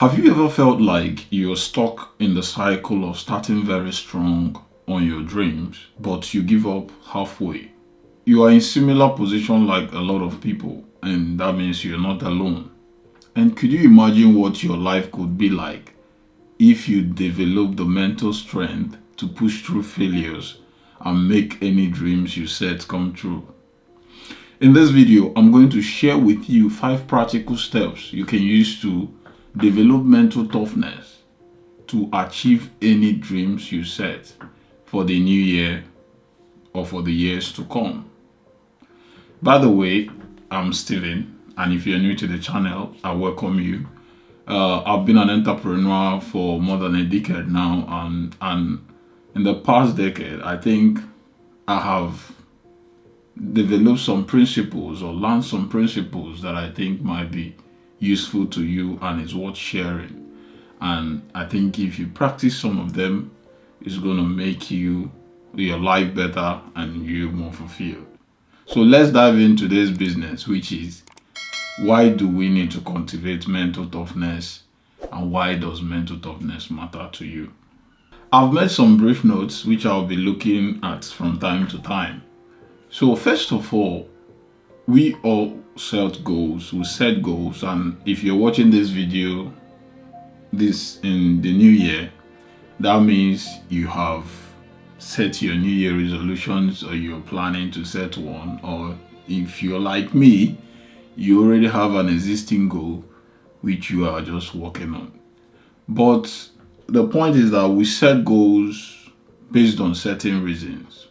Have you ever felt like you're stuck in the cycle of starting very strong on your dreams, but you give up halfway? You are in similar position like a lot of people, and that means you're not alone. And could you imagine what your life could be like if you develop the mental strength to push through failures and make any dreams you set come true? In this video, I'm going to share with you 5 practical steps you can use to develop mental toughness to achieve any dreams you set for the new year or for the years to come. By the way, I'm Steven, and if you're new to the channel, I welcome you. I've been an entrepreneur for more than a decade now, and in the past decade, I think I have developed some principles or learned some principles that I think might be useful to you and is worth sharing. And I think if you practice some of them, it's going to make your life better and you more fulfilled. So let's dive into this business, which is, why do we need to cultivate mental toughness, and why does mental toughness matter to you? I've made some brief notes which I'll be looking at from time to time. So first of all, we all set goals, and if you're watching this video in the new year, that means you have set your new year resolutions, or you're planning to set one, or if you're like me, you already have an existing goal which you are just working on. But the point is that we set goals based on certain reasons,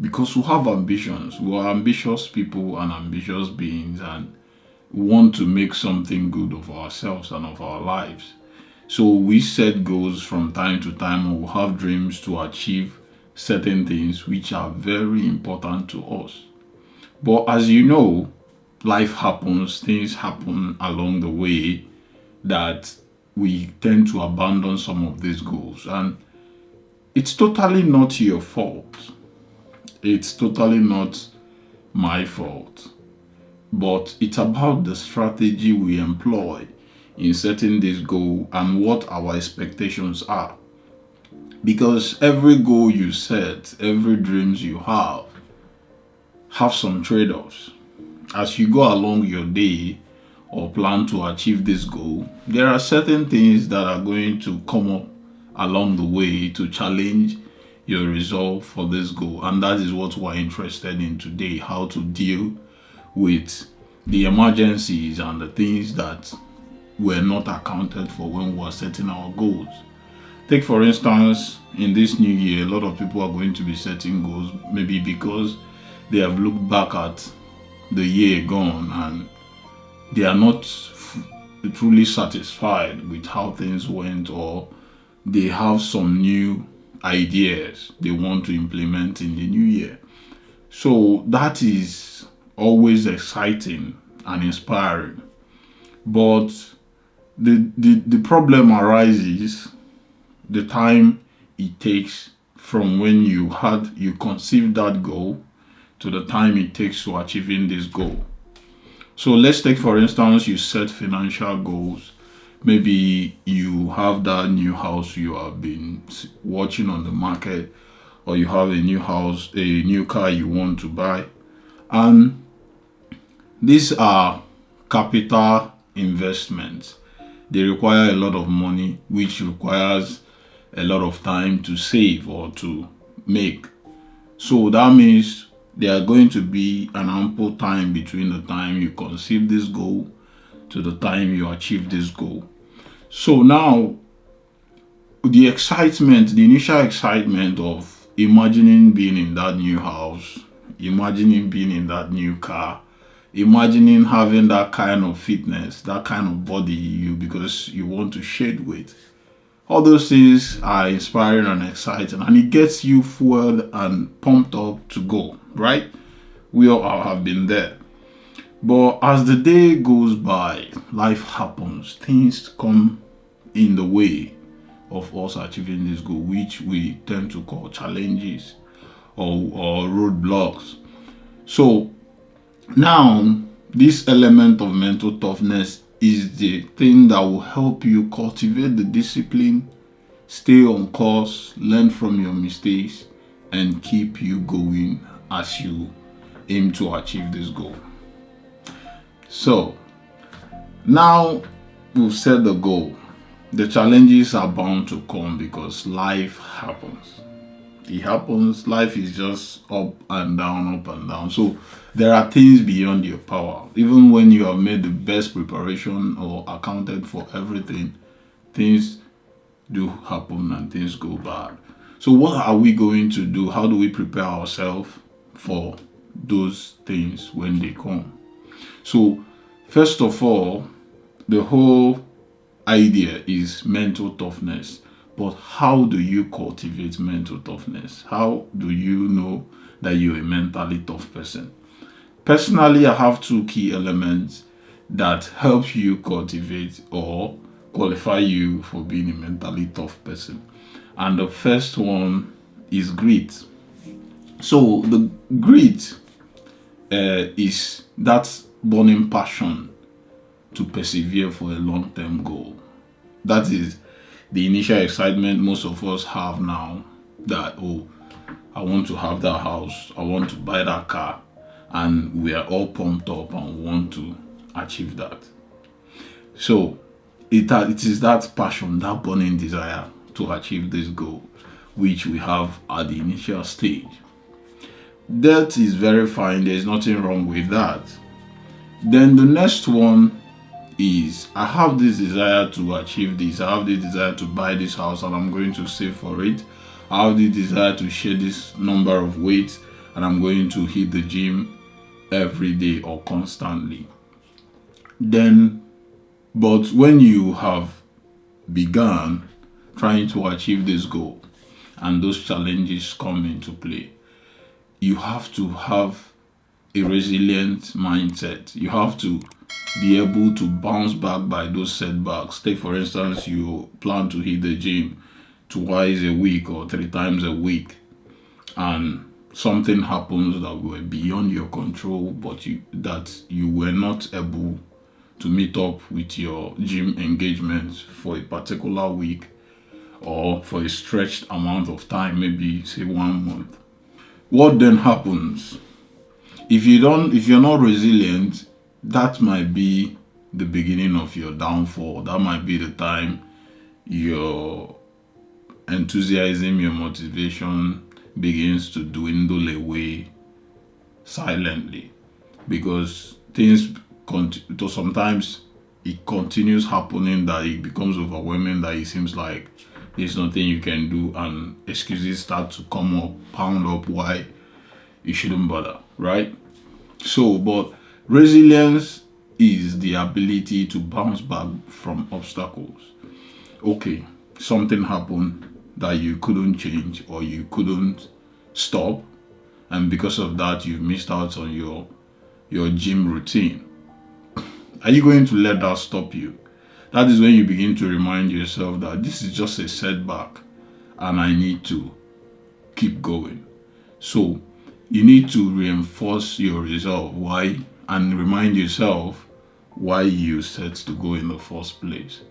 because we have ambitions. We are ambitious people and ambitious beings, and want to make something good of ourselves and of our lives. So we set goals from time to time, and we have dreams to achieve certain things which are very important to us. But as you know, life happens, things happen along the way that we tend to abandon some of these goals, and it's totally not your fault. It's totally not my fault, but it's about the strategy we employ in setting this goal and what our expectations are. Because every goal you set, every dreams you have some trade-offs. As you go along your day or plan to achieve this goal, there are certain things that are going to come up along the way to challenge your resolve for this goal, and that is what we're interested in today: how to deal with the emergencies and the things that were not accounted for when we were setting our goals. Take for instance, in this new year, a lot of people are going to be setting goals, maybe because they have looked back at the year gone and they are not truly satisfied with how things went, or they have some new ideas they want to implement in the new year. So that is always exciting and inspiring. But the problem arises the time it takes from when you conceived that goal to the time it takes to achieving this goal. So let's take for instance, you set financial goals. Maybe you have that new house you have been watching on the market, or you have a new house, a new car you want to buy. And these are capital investments. They require a lot of money, which requires a lot of time to save or to make. So that means there are going to be an ample time between the time you conceive this goal to the time you achieve this goal. So now, the initial excitement of imagining being in that new house, imagining being in that new car, imagining having that kind of fitness, that kind of body because you want to shade with. All those things are inspiring and exciting, and it gets you fueled and pumped up to go, right? We all have been there. But as the day goes by, life happens. Things come in the way of us achieving this goal, which we tend to call challenges or roadblocks. So now, this element of mental toughness is the thing that will help you cultivate the discipline, stay on course, learn from your mistakes, and keep you going as you aim to achieve this goal. So, now we've set the goal. The challenges are bound to come because life happens. It happens. Life is just up and down, up and down. So there are things beyond your power. Even when you have made the best preparation or accounted for everything, things do happen and things go bad. So what are we going to do? How do we prepare ourselves for those things when they come? So first of all, the whole idea is mental toughness. But how do you cultivate mental toughness? How do you know that you're a mentally tough person? Personally, I have two key elements that help you cultivate or qualify you for being a mentally tough person. And the first one is grit. So the grit is that burning passion to persevere for a long-term goal. That is the initial excitement most of us have now, that, oh, I want to have that house, I want to buy that car, and we are all pumped up and want to achieve that. So it is that passion, that burning desire to achieve this goal, which we have at the initial stage. That is very fine, there's nothing wrong with that. Then the next one is, I have this desire to achieve this, I have this desire to buy this house and I'm going to save for it. I have this desire to share this number of weights and I'm going to hit the gym every day or constantly. Then, but when you have begun trying to achieve this goal and those challenges come into play, you have to have a resilient mindset. You have to be able to bounce back by those setbacks. Take for instance, you plan to hit the gym twice a week or 3 times a week, and something happens that were beyond your control, but you were not able to meet up with your gym engagements for a particular week or for a stretched amount of time, maybe say 1 month. What then happens? If you're not resilient, that might be the beginning of your downfall. That might be the time your enthusiasm, your motivation begins to dwindle away silently, because sometimes it continues happening that it becomes overwhelming, that it seems like there's nothing you can do and excuses start to come up, pound up why you shouldn't bother, right? So, but resilience is the ability to bounce back from obstacles. Okay, something happened that you couldn't change or you couldn't stop, and because of that you've missed out on your gym routine. Are you going to let that stop you? That is when you begin to remind yourself that this is just a setback and I need to keep going. So you need to reinforce your resolve, why, and remind yourself why you set to go in the first place.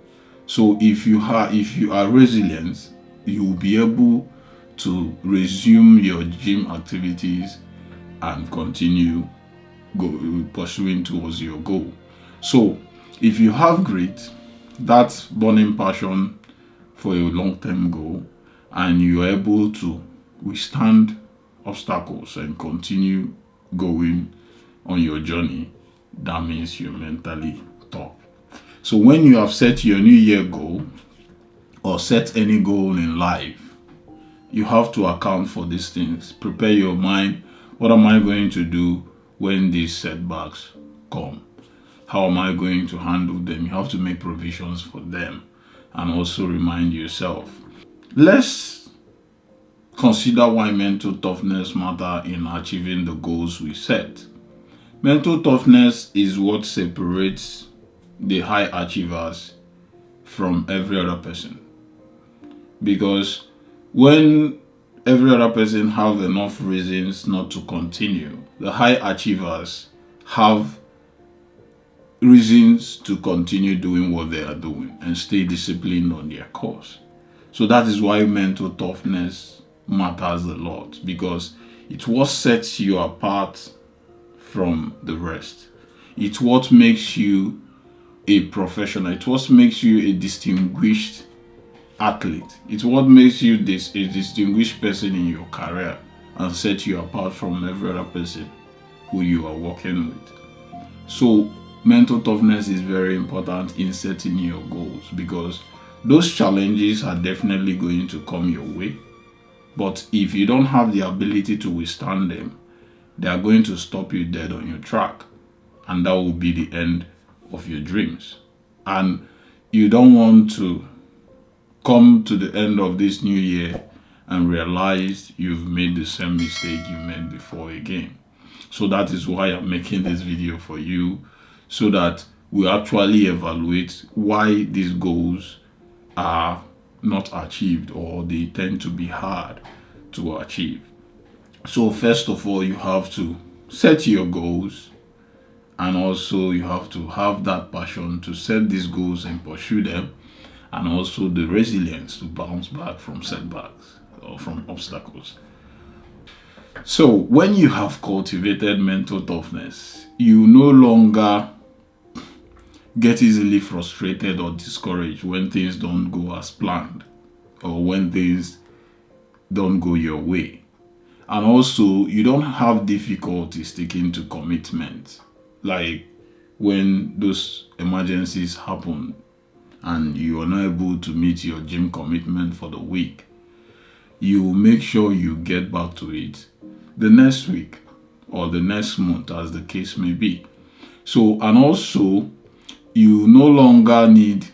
So if you are resilient, you will be able to resume your gym activities and continue pursuing towards your goal. So if you have grit, that burning passion for a long-term goal, and you are able to withstand obstacles and continue going on your journey, that means you're mentally tough. So when you have set your new year goal or set any goal in life, you have to account for these things. Prepare your mind. What am I going to do when these setbacks come? How am I going to handle them? You have to make provisions for them and also remind yourself. Let's consider why mental toughness matters in achieving the goals we set. Mental toughness is what separates the high achievers from every other person. Because when every other person have enough reasons not to continue, the high achievers have reasons to continue doing what they are doing and stay disciplined on their course. So that is why mental toughness matters a lot, because it's what sets you apart from the rest. It's what makes you a professional. It's what makes you a distinguished athlete. It's what makes you a distinguished person in your career and set you apart from every other person who you are working with. So mental toughness is very important in setting your goals, because those challenges are definitely going to come your way. But if you don't have the ability to withstand them, they are going to stop you dead on your track. And that will be the end of your dreams. And you don't want to come to the end of this new year and realize you've made the same mistake you made before again. So that is why I'm making this video for you, so that we actually evaluate why these goals are not achieved, or they tend to be hard to achieve. So first of all, you have to set your goals, and also you have to have that passion to set these goals and pursue them, and also the resilience to bounce back from setbacks or from obstacles. So when you have cultivated mental toughness, you no longer get easily frustrated or discouraged when things don't go as planned, or when things don't go your way. And also, you don't have difficulty sticking to commitment. Like when those emergencies happen and you are not able to meet your gym commitment for the week, you make sure you get back to it the next week or the next month, as the case may be. So, and also, you no longer need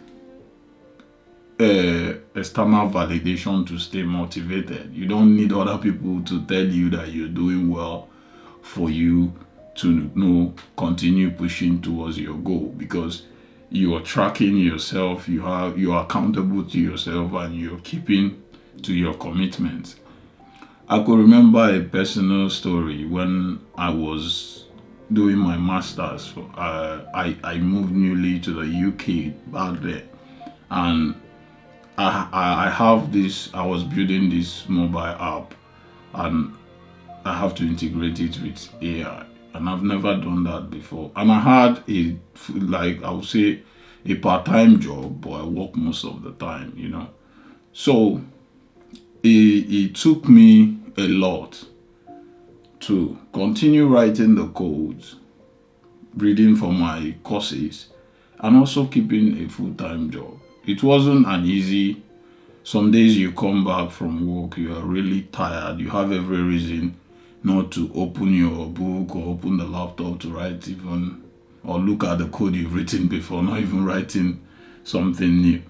external validation to stay motivated. You don't need other people to tell you that you're doing well for you to continue pushing towards your goal, because you are tracking yourself, you are accountable to yourself, and you're keeping to your commitments. I could remember a personal story when I was doing my master's. I moved newly to the UK back there, and I was building this mobile app, and I have to integrate it with AI, and I've never done that before. And I had I would say a part-time job, but I work most of the time, So it took me a lot to continue writing the codes, reading for my courses, and also keeping a full-time job. It wasn't an easy. Some days you come back from work, you are really tired, you have every reason not to open your book or open the laptop to write even, or look at the code you've written before, not even writing something new.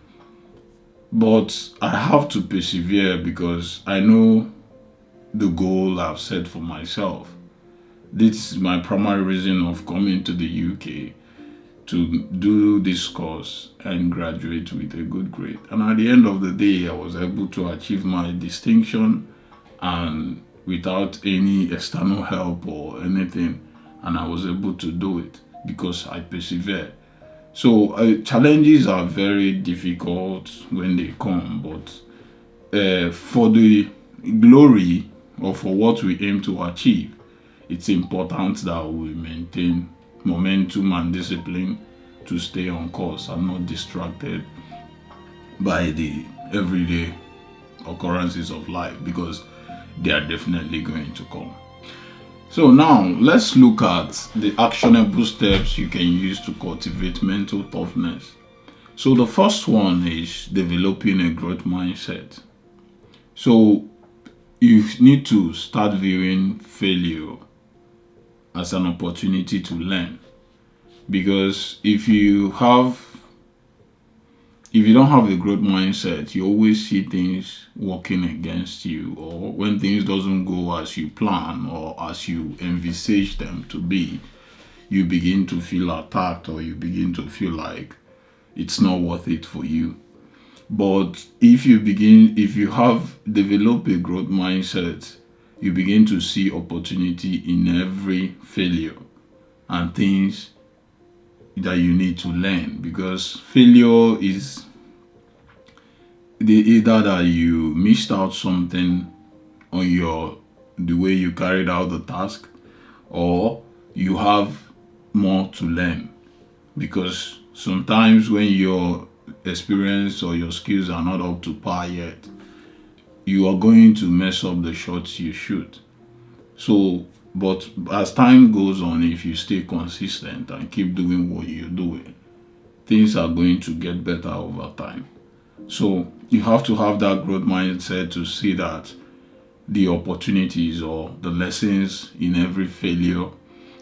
But I have to persevere, because I know the goal I've set for myself. This is my primary reason of coming to the UK, to do this course and graduate with a good grade. And at the end of the day, I was able to achieve my distinction, and without any external help or anything, and I was able to do it because I persevered. So challenges are very difficult when they come, but for the glory, or for what we aim to achieve, it's important that we maintain momentum and discipline to stay on course and not distracted by the everyday occurrences of life, because they are definitely going to come. So now let's look at the actionable steps you can use to cultivate mental toughness. So the first one is developing a growth mindset. So you need to start viewing failure as an opportunity to learn, because if you don't have a growth mindset, you always see things working against you, or when things doesn't go as you plan or as you envisage them to be, you begin to feel attacked, or you begin to feel like it's not worth it for you. But if you have developed a growth mindset, you begin to see opportunity in every failure, and things that you need to learn, because failure is either that you missed out something on the way you carried out the task, or you have more to learn. Because sometimes when your experience or your skills are not up to par yet, you are going to mess up the shots you shoot. So, but as time goes on, if you stay consistent and keep doing what you're doing, things are going to get better over time. So you have to have that growth mindset to see that the opportunities or the lessons in every failure,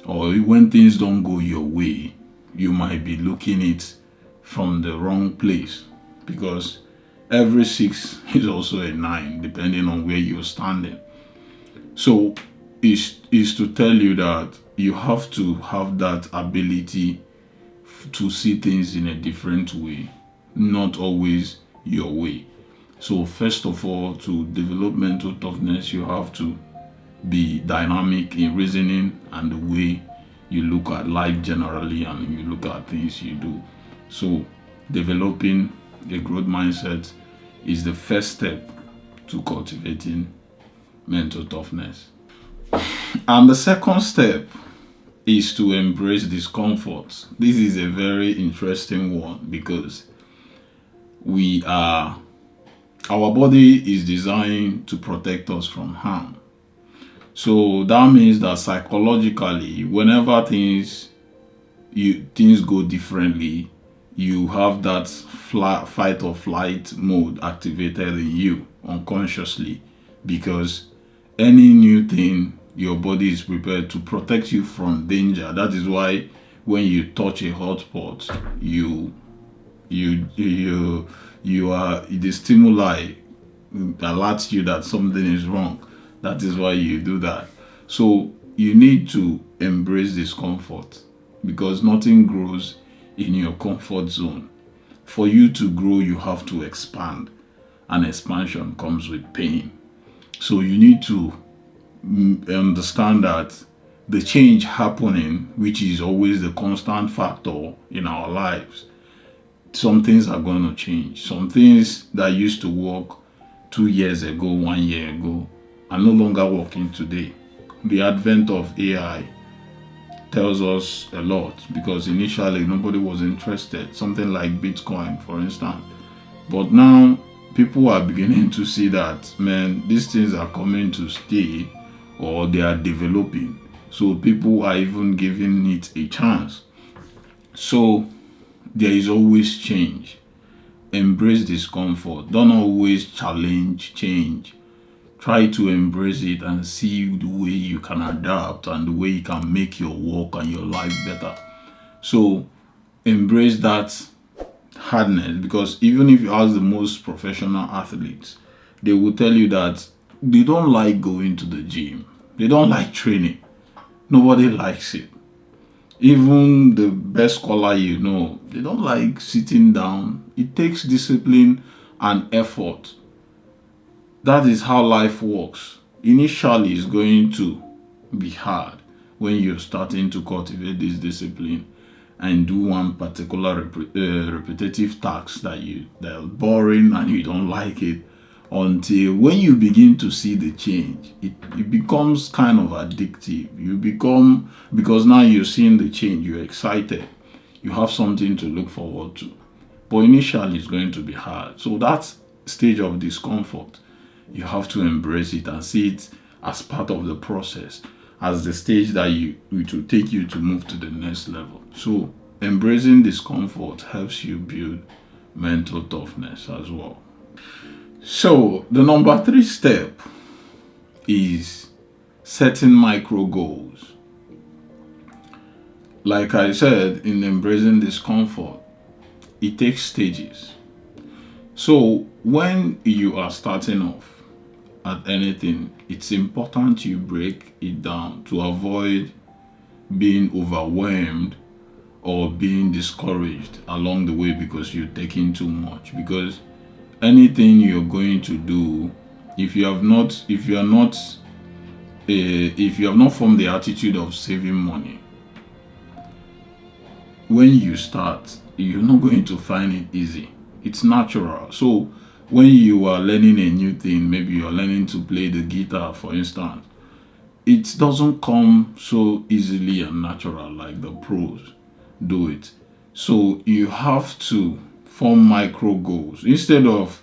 or when things don't go your way, you might be looking it from the wrong place, because every 6 is also a 9 depending on where you're standing. So is to tell you that you have to have that ability to see things in a different way, not always your way. So first of all, to develop mental toughness, you have to be dynamic in reasoning and the way you look at life generally and you look at things you do. So developing a growth mindset is the first step to cultivating mental toughness. And the second step is to embrace discomfort. This is a very interesting one, because our body is designed to protect us from harm. So that means that psychologically, whenever things go differently, you have that fight or flight mode activated in you unconsciously, because any new thing, your body is prepared to protect you from danger. That is why when you touch a hot pot, the stimuli alerts you that something is wrong. That is why you do that. So you need to embrace discomfort, because nothing grows in your comfort zone. For you to grow, you have to expand, and expansion comes with pain. So you need to understand that the change happening, which is always the constant factor in our lives, some things are going to change. Some things that used to work 2 years ago, 1 year ago, are no longer working today. The advent of AI tells us a lot, because initially nobody was interested. Something like Bitcoin, for instance. But now people are beginning to see that, man, these things are coming to stay, or they are developing. So people are even giving it a chance. So there is always change. Embrace discomfort. Don't always challenge change. Try to embrace it and see the way you can adapt and the way you can make your work and your life better. So embrace that hardness, because even if you ask the most professional athletes, they will tell you that they don't like going to the gym. They don't like training. Nobody likes it. Even the best scholar they don't like sitting down. It takes discipline and effort. That is how life works. Initially, it's going to be hard when you're starting to cultivate this discipline and do one particular repetitive task that are boring and you don't like it, until when you begin to see the change, it becomes kind of addictive. Because now you're seeing the change, you're excited, you have something to look forward to. But initially, it's going to be hard. So that stage of discomfort, you have to embrace it and see it as part of the process, as the stage that it will take you to move to the next level. So embracing discomfort helps you build mental toughness as well. So the number 3 step is setting micro goals. Like I said, in embracing discomfort, it takes stages. So when you are starting off at anything, it's important you break it down to avoid being overwhelmed or being discouraged along the way because you're taking too much. Because anything you're going to do, if you have not formed the attitude of saving money, when you start, you're not going to find it easy. It's natural. So when you are learning a new thing, maybe you're learning to play the guitar, for instance, it doesn't come so easily and natural like the pros do it. So you have to form micro goals instead of,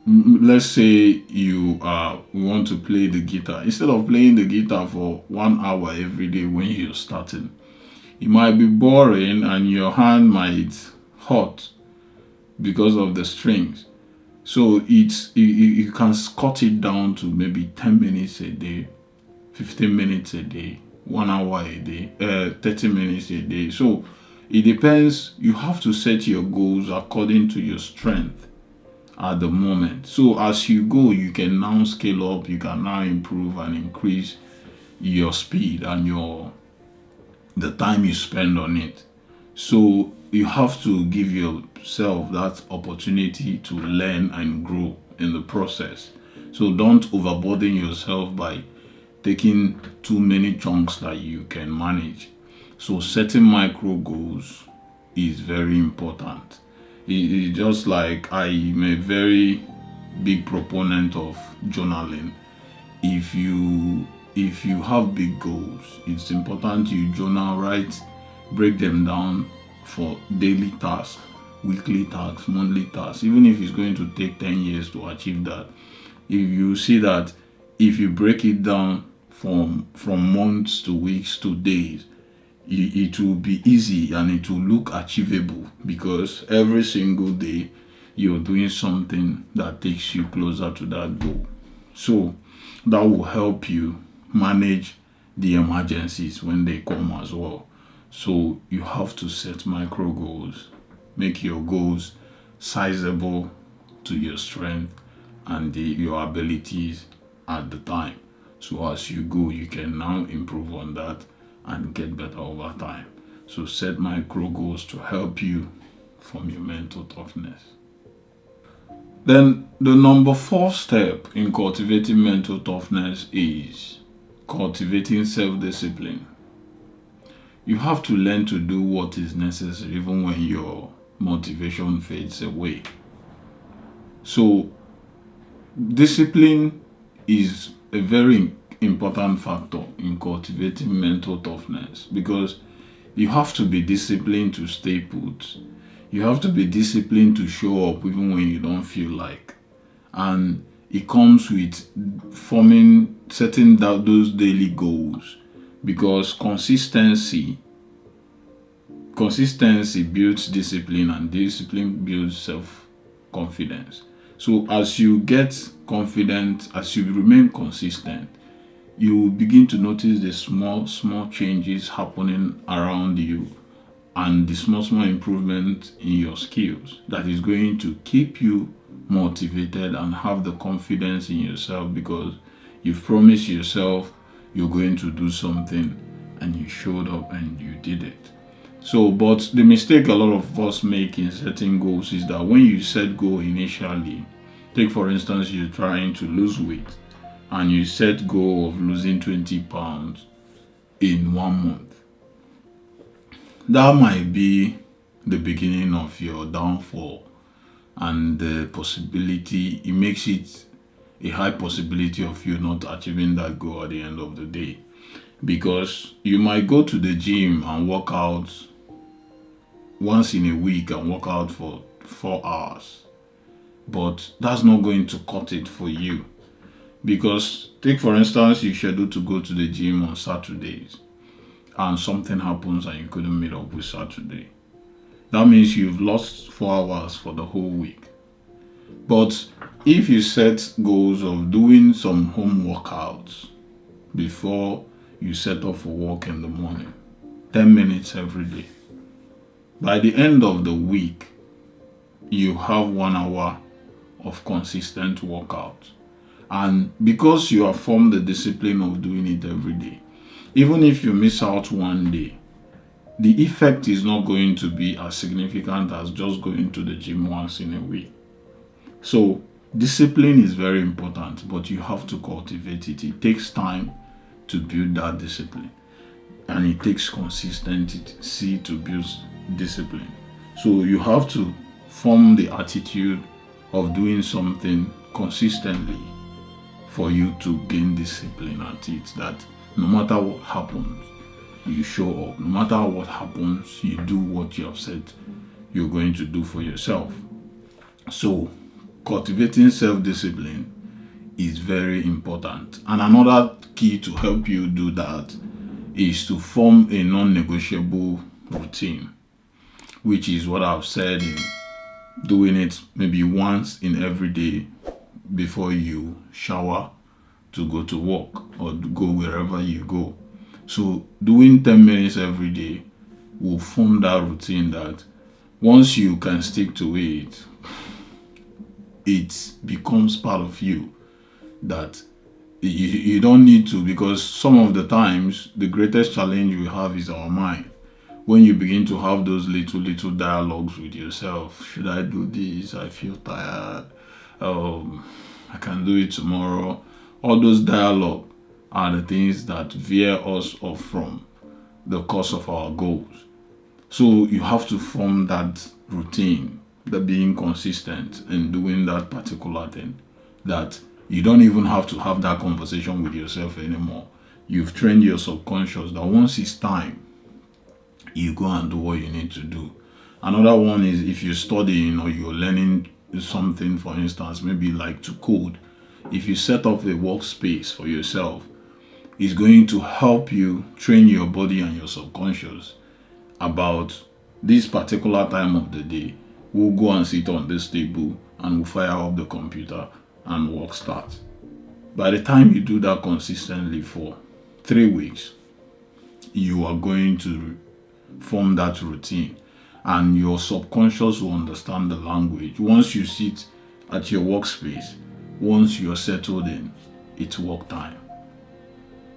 let's say you want to play the guitar. Instead of playing the guitar for 1 hour every day when you're starting, it might be boring and your hand might hurt because of the strings. So you can cut it down to maybe 10 minutes a day, 15 minutes a day, 1 hour a day, 30 minutes a day. So it depends. You have to set your goals according to your strength at the moment. So as you go, you can now scale up, you can now improve and increase your speed and the time you spend on it. So you have to give yourself that opportunity to learn and grow in the process. So don't overburden yourself by taking too many chunks that you can manage. So setting micro goals is very important. It's just like I'm a very big proponent of journaling. If you have big goals, it's important you journal, write, break them down for daily tasks, weekly tasks, monthly tasks. Even if it's going to take 10 years to achieve that, if you see that if you break it down from months to weeks to days, it will be easy and it will look achievable, because every single day you're doing something that takes you closer to that goal. So that will help you manage the emergencies when they come as well. So you have to set micro goals, make your goals sizable to your strength and your abilities at the time. So as you go, you can now improve on that and get better over time. So set micro goals to help you form your mental toughness. Then the number 4 step in cultivating mental toughness is cultivating self-discipline. You have to learn to do what is necessary even when your motivation fades away. So discipline is a very important factor in cultivating mental toughness, because you have to be disciplined to stay put. You have to be disciplined to show up even when you don't feel like. And it comes with setting those daily goals, because consistency builds discipline and discipline builds self-confidence. So as you get confident, as you remain consistent, you will begin to notice the small changes happening around you and the small improvement in your skills that is going to keep you motivated and have the confidence in yourself, because you've promised yourself you're going to do something and you showed up and you did it. So, but the mistake a lot of us make in setting goals is that when you set goal initially, take for instance, you're trying to lose weight and you set goal of losing 20 pounds in 1 month. That might be the beginning of your downfall, and the possibility, it makes it a high possibility of you not achieving that goal at the end of the day, because you might go to the gym and work out once in a week and work out for 4 hours, but that's not going to cut it for you. Because take for instance, you schedule to go to the gym on Saturdays and something happens and you couldn't meet up with Saturday. That means you've lost 4 hours for the whole week. But if you set goals of doing some home workouts before you set off for work in the morning, 10 minutes every day, by the end of the week, you have 1 hour of consistent workout. And because you have formed the discipline of doing it every day, even if you miss out one day, the effect is not going to be as significant as just going to the gym once in a week. So discipline is very important, but you have to cultivate it. It takes time to build that discipline. and it takes consistency to build discipline. So you have to form the attitude of doing something consistently for you to gain discipline at it, that no matter what happens, you show up. No matter what happens, you do what you have said you're going to do for yourself. So cultivating self-discipline is very important. And another key to help you do that is to form a non-negotiable routine, which is what I've said in doing it maybe once in every day before you shower to go to work or go wherever you go. So doing 10 minutes every day will form that routine that once you can stick to it, it becomes part of you, that you don't need to, because some of the times the greatest challenge we have is our mind. When you begin to have those little dialogues with yourself, should I do this? I feel tired. I can do it tomorrow. All those dialogue are the things that veer us off from the course of our goals. So you have to form that routine, that being consistent in doing that particular thing, that you don't even have to have that conversation with yourself anymore. You've trained your subconscious that once it's time, you go and do what you need to do. Another one is if you're studying or you're learning something, for instance, maybe like to code. If you set up a workspace for yourself, it's going to help you train your body and your subconscious about this particular time of the day. We'll go and sit on this table and we'll fire up the computer and work starts. By the time you do that consistently for 3 weeks, you are going to form that routine and your subconscious will understand the language. Once you sit at your workspace, once you're settled in, it's work time.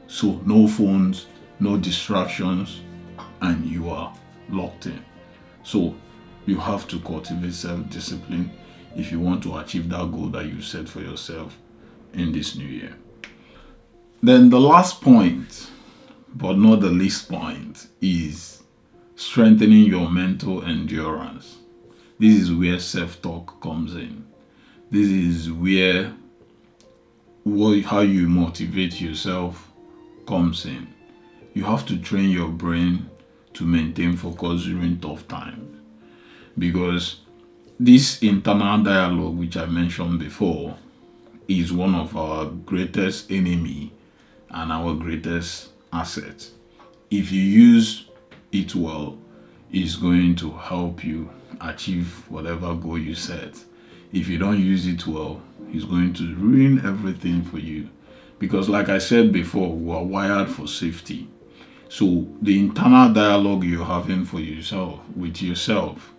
So no phones, no distractions, and you are locked in. So you have to cultivate self-discipline if you want to achieve that goal that you set for yourself in this new year. Then the last point, but not the least point, is strengthening your mental endurance. This is where self-talk comes in. This is where how you motivate yourself comes in. You have to train your brain to maintain focus during tough times, because this internal dialogue, which I mentioned before, is one of our greatest enemy and our greatest asset. If you use it well, it's going to help you achieve whatever goal you set. If you don't use it well, it's going to ruin everything for you, because like I said before, we are wired for safety. So the internal dialogue you're having for yourself, with yourself,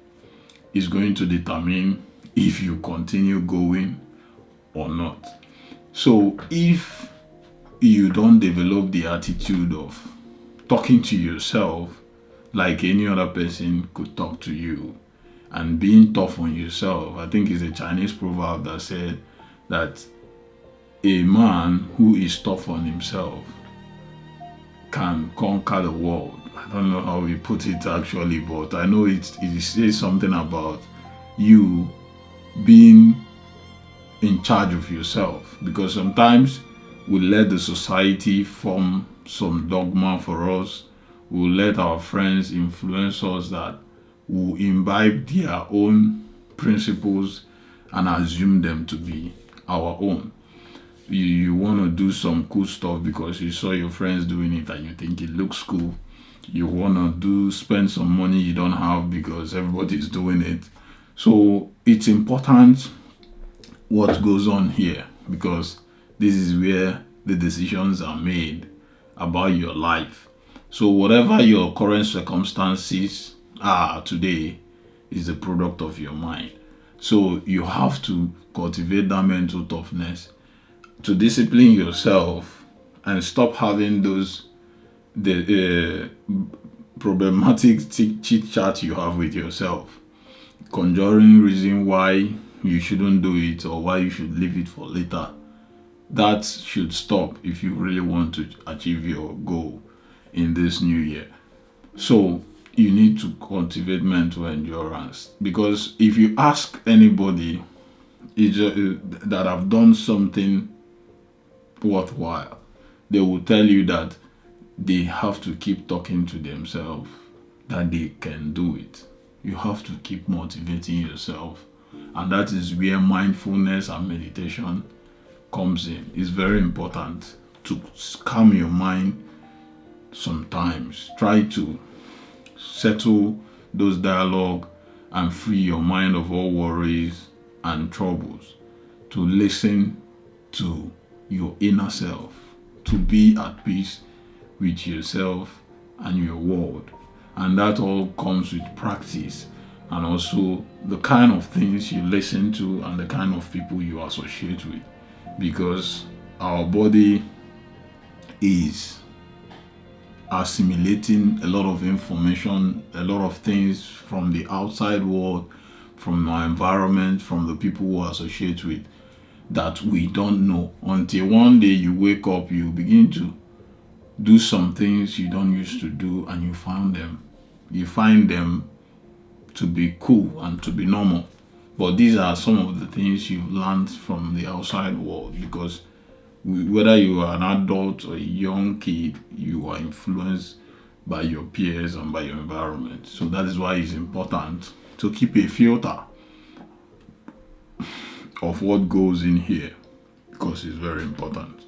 is going to determine if you continue going or not. So if you don't develop the attitude of talking to yourself like any other person could talk to you, and being tough on yourself, I think it's a Chinese proverb that said that a man who is tough on himself can conquer the world. I don't know how we put it actually, but I know it says something about you being in charge of yourself, because sometimes we let the society form some dogma for us. We'll let our friends influence us that will imbibe their own principles and assume them to be our own. You want to do some cool stuff because you saw your friends doing it and you think it looks cool. You want to spend some money you don't have because everybody's doing it. So it's important what goes on here, because this is where the decisions are made about your life. So whatever your current circumstances are today is the product of your mind. So you have to cultivate that mental toughness to discipline yourself and stop having the problematic chit chat you have with yourself, conjuring reason why you shouldn't do it or why you should leave it for later. That should stop if you really want to achieve your goal. in this new year. So you need to cultivate mental endurance, because if you ask anybody that have done something worthwhile, they will tell you that they have to keep talking to themselves that they can do it. You have to keep motivating yourself, and that is where mindfulness and meditation comes in. It's very important to calm your mind. Sometimes try to settle those dialogue and free your mind of all worries and troubles, to listen to your inner self, to be at peace with yourself and your world. And that all comes with practice, and also the kind of things you listen to and the kind of people you associate with, because our body is assimilating a lot of information, a lot of things from the outside world, from our environment, from the people who associate with, that we don't know until one day you wake up, you begin to do some things you don't used to do, and you find them to be cool and to be normal. But these are some of the things you've learned from the outside world, because whether you are an adult or a young kid, you are influenced by your peers and by your environment. So that is why it's important to keep a filter of what goes in here, because it's very important.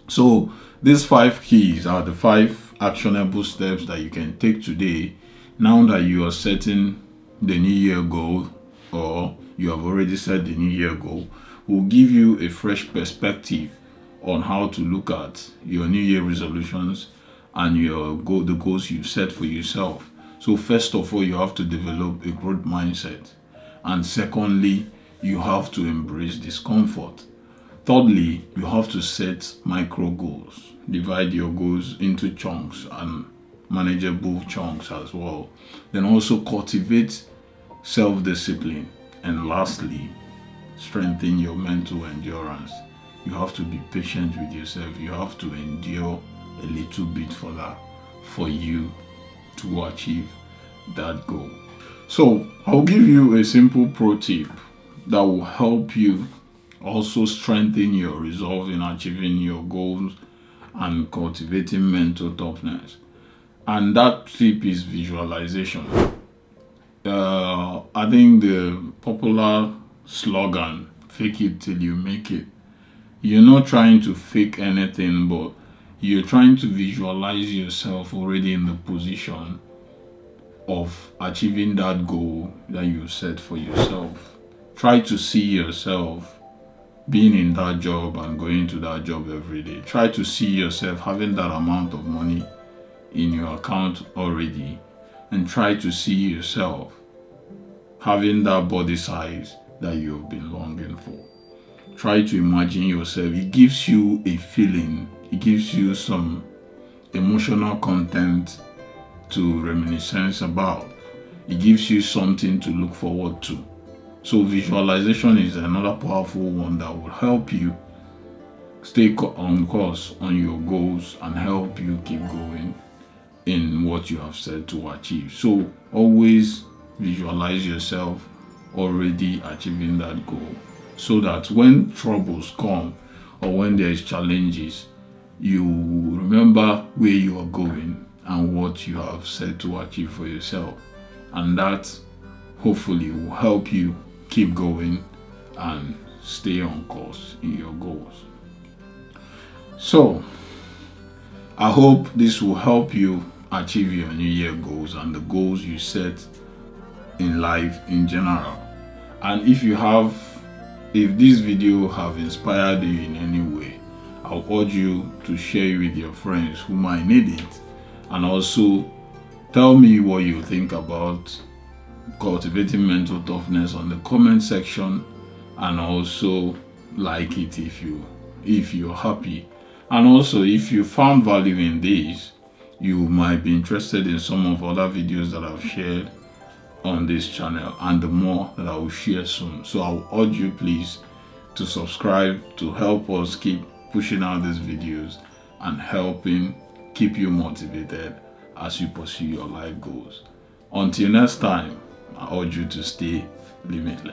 So these 5 keys are the 5 actionable steps that you can take today, now that you are setting the new year goal, or you have already set the new year goal. Will give you a fresh perspective on how to look at your new year resolutions and the goals you set for yourself. So first of all, you have to develop a growth mindset, and secondly, you have to embrace discomfort. Thirdly, you have to set micro goals. Divide your goals into chunks and manageable chunks as well. Then also cultivate self-discipline. And lastly, strengthen your mental endurance. You have to be patient with yourself. You have to endure a little bit for you to achieve that goal. So I'll give you a simple pro tip that will help you also strengthen your resolve in achieving your goals and cultivating mental toughness. And that tip is visualization. I think the popular slogan, fake it till you make it. You're not trying to fake anything, but you're trying to visualize yourself already in the position of achieving that goal that you set for yourself. Try to see yourself being in that job and going to that job every day. Try to see yourself having that amount of money in your account already, and try to see yourself having that body size that you've been longing for. Try to imagine yourself. It gives you a feeling, it gives you some emotional content to reminiscence about. It gives you something to look forward to. So visualization is another powerful one that will help you stay on course on your goals and help you keep going in what you have set to achieve. So always visualize yourself already achieving that goal, so that when troubles come or when there is challenges, you remember where you are going and what you have set to achieve for yourself. And that hopefully will help you keep going and stay on course in your goals. So I hope this will help you achieve your new year goals and the goals you set in life in general. And if this video have inspired you in any way, I'll urge you to share it with your friends who might need it, and also tell me what you think about cultivating mental toughness on the comment section, and also like it if you're happy. And also, if you found value in this, you might be interested in some of other videos that I've shared on this channel, and the more that I will share soon. So I'll urge you please to subscribe to help us keep pushing out these videos and helping keep you motivated as you pursue your life goals. Until next time, I urge you to stay limitless.